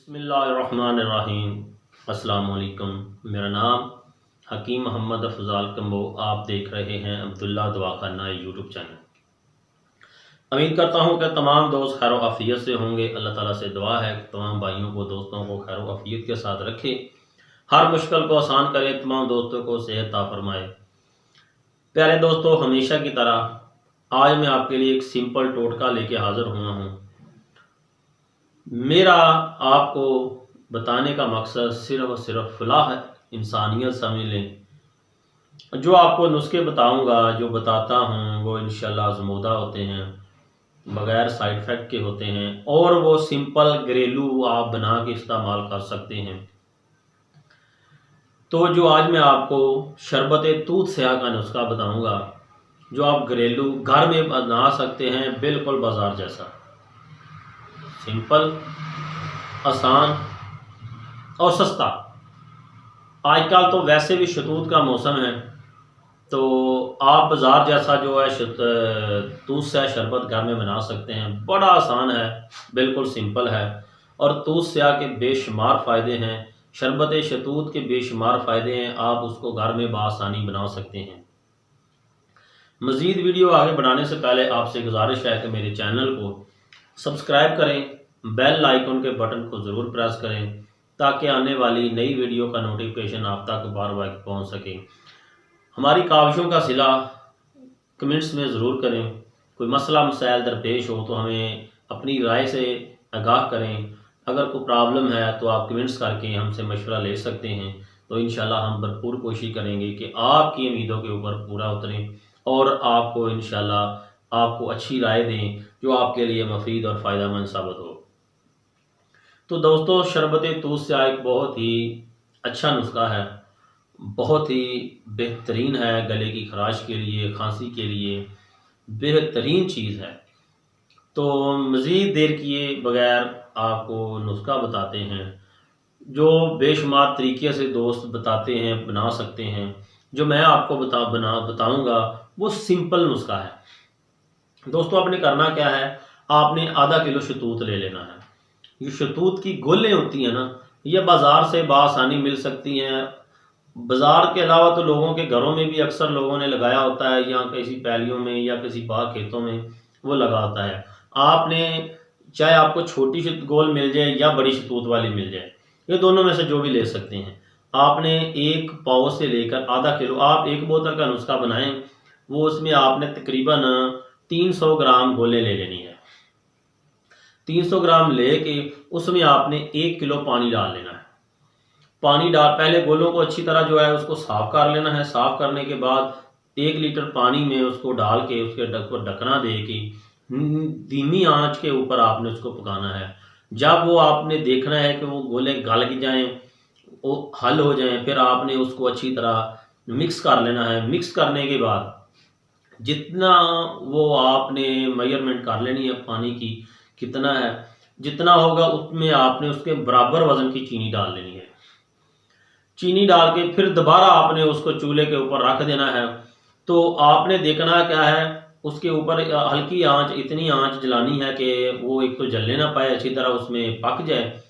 बिस्मिल्लाहिर्रहमानिर्रहीम। अस्सलाम वालेकुम। मेरा नाम हकीम मोहम्मद अफजाल कम्बो। आप देख रहे हैं अब्दुल्ला दवाखाना यूट्यूब चैनल। उम्मीद करता हूँ कि तमाम दोस्त खैर आफियत से होंगे। अल्लाह ताला से दुआ है कि तमाम भाइयों को दोस्तों को खैर आफियत के साथ रखे, हर मुश्किल को आसान करे, तमाम दोस्तों को सेहत अता फरमाए। प्यारे दोस्तों, हमेशा की तरह आज मैं आपके लिए एक सिंपल टोटका लेके हाजिर हुआ हूँ। मेरा आपको बताने का मकसद सिर्फ और सिर्फ फलाह इंसानियत समझ लें। जो आपको नुस्खे बताऊंगा, जो बताता हूँ, वो इंशाल्लाह आज़मूदा होते हैं, बग़ैर साइड इफ़ेक्ट के होते हैं और वो सिंपल घरेलू आप बना के इस्तेमाल कर सकते हैं। तो जो आज मैं आपको शरबत तूत स्याह का नुस्खा बताऊंगा, जो आप घरेलू घर में बना सकते हैं, बिल्कुल बाजार जैसा सिंपल, आसान और सस्ता। आजकल तो वैसे भी शतूत का मौसम है, तो आप बाजार जैसा जो है तूत स्याह शरबत घर में बना सकते हैं। बड़ा आसान है, बिल्कुल सिंपल है और तूत स्याह के बेशुमार फ़ायदे हैं। शरबत शतूत के बेशुमार फ़ायदे हैं, आप उसको घर में बआसानी बना सकते हैं। मज़ीद वीडियो आगे बढ़ाने से पहले आपसे गुजारिश है कि मेरे चैनल को सब्सक्राइब करें, बेल आइकन के बटन को ज़रूर प्रेस करें ताकि आने वाली नई वीडियो का नोटिफिकेशन आप तक बार बार पहुंच सके। हमारी काविशों का सिला कमेंट्स में ज़रूर करें। कोई मसला मसाइल दरपेश हो तो हमें अपनी राय से आगाह करें। अगर कोई प्रॉब्लम है तो आप कमेंट्स करके हमसे मशवरा ले सकते हैं। तो इंशाल्लाह हम भरपूर कोशिश करेंगे कि आपकी उम्मीदों के ऊपर पूरा उतरें और आपको इंशाल्लाह आपको अच्छी राय दें जो आपके लिए मुफीद और फ़ायदेमंद साबित हो। तो दोस्तों, शरबत तूत स्याह एक बहुत ही अच्छा नुस्खा है, बहुत ही बेहतरीन है। गले की खराश के लिए, खांसी के लिए बेहतरीन चीज़ है। तो मज़ीद देर किए बगैर आपको नुस्खा बताते हैं, जो बेशुमार तरीके से दोस्त बताते हैं, बना सकते हैं। जो मैं आपको बताऊंगा वो सिंपल नुस्खा है। दोस्तों, आपने करना क्या है, आपने आधा किलो शतूत ले लेना है। ये शतूत की गोलें होती हैं ना, ये बाज़ार से बआसानी मिल सकती हैं। बाज़ार के अलावा तो लोगों के घरों में भी अक्सर लोगों ने लगाया होता है, या किसी पैलियों में या किसी बाग खेतों में वो लगा होता है। आपने चाहे आपको छोटी गोल मिल जाए या बड़ी शतूत वाली मिल जाए, ये दोनों में से जो भी ले सकते हैं। आपने एक पाव से लेकर आधा किलो, आप एक बोतल का नुस्खा बनाएं, वो उसमें आपने तकरीबन 300 ग्राम गोले ले लेनी है। 300 ग्राम लेके उसमें आपने 1 किलो पानी डाल लेना है। पानी डाल पहले गोलों को अच्छी तरह जो है उसको साफ कर लेना है। साफ करने के बाद 1 लीटर पानी में उसको डाल के उसके ढकना दे के धीमी आंच के ऊपर आपने उसको पकाना है। जब वो आपने देखना है कि वो गोले गल जाएं, वो हल हो जाएं, फिर आपने उसको अच्छी तरह मिक्स कर लेना है। मिक्स करने के बाद जितना वो आपने मेजरमेंट कर लेनी है पानी की, कितना है, जितना होगा उसमें आपने उसके बराबर वजन की चीनी डाल लेनी है। चीनी डाल के फिर दोबारा आपने उसको चूल्हे के ऊपर रख देना है। तो आपने देखना क्या है, उसके ऊपर हल्की आंच, इतनी आंच जलानी है कि वो एक तो जलने ना पाए, अच्छी तरह उसमें पक जाए।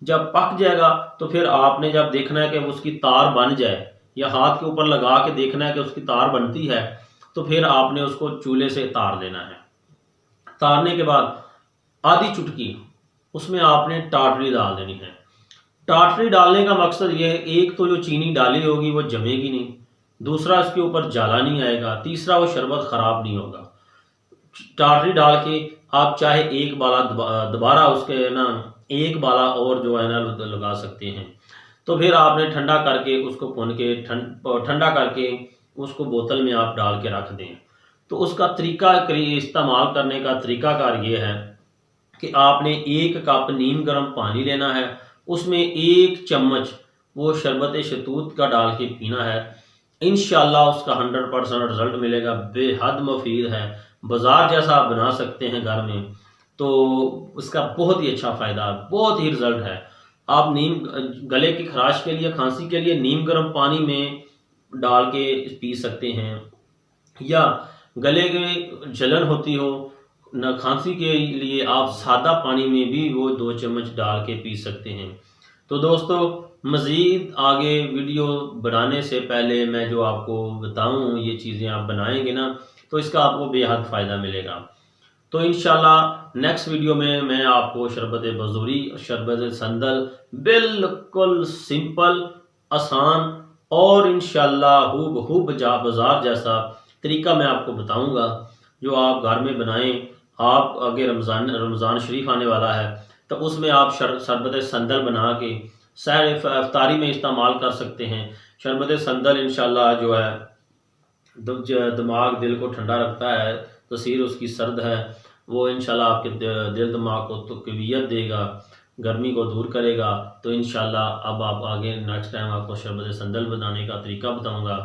जब पक जाएगा तो फिर आपने जब देखना है कि उसकी तार बन जाए, या हाथ के ऊपर लगा के देखना है कि उसकी तार बनती है, तो फिर आपने उसको चूल्हे से तार देना है। तारने के बाद आधी चुटकी उसमें आपने टाटरी डाल देनी है। टाटरी डालने का मकसद ये है, एक तो जो चीनी डाली होगी वो जमेगी नहीं, दूसरा इसके ऊपर जाला नहीं आएगा, तीसरा वो शरबत ख़राब नहीं होगा। टाटरी डाल के आप चाहे एक बाला दोबारा उसके ना एक बाला और जो है ना लगा सकते हैं। तो फिर आपने ठंडा करके उसको भून के ठंडा करके उसको बोतल में आप डाल के रख दें। तो उसका तरीका इस्तेमाल करने का तरीकाकार ये है कि आपने 1 कप नीम गर्म पानी लेना है, उसमें 1 चम्मच वो शरबत शतूत का डाल के पीना है। इंशाल्लाह उसका 100% रिजल्ट मिलेगा। बेहद मुफीद है, बाजार जैसा आप बना सकते हैं घर में। तो उसका बहुत ही अच्छा फ़ायदा, बहुत ही रिजल्ट है। आप गले की खराश के लिए, खांसी के लिए नीम गर्म पानी में डाल के पी सकते हैं, या गले में जलन होती हो, न खांसी के लिए आप सादा पानी में भी वो 2 चम्मच डाल के पी सकते हैं। तो दोस्तों, मज़ीद आगे वीडियो बनाने से पहले मैं जो आपको बताऊं, ये चीज़ें आप बनाएंगे ना तो इसका आपको बेहद फ़ायदा मिलेगा। तो इंशाल्लाह नेक्स्ट वीडियो में मैं आपको शरबत बजूरी, शरबत संदल बिल्कुल सिंपल, आसान और इंशाल्लाह हूबहू बाज़ार जैसा तरीका मैं आपको बताऊंगा, जो आप घर में बनाएं। आप आगे रमज़ान शरीफ आने वाला है, तो उसमें आप शरबत संदल बना के सहर इफ्तारी में इस्तेमाल कर सकते हैं। शरबत संदल इंशाल्लाह जो है दिमाग दिल को ठंडा रखता है, तसीर उसकी सर्द है। वो इंशाल्लाह आपके दिल दिमाग को तो तक़वियत देगा, गर्मी को दूर करेगा। तो इंशाल्लाह अब आप आगे नेक्स्ट टाइम आपको शरबत संदल बनाने का तरीका बताऊंगा।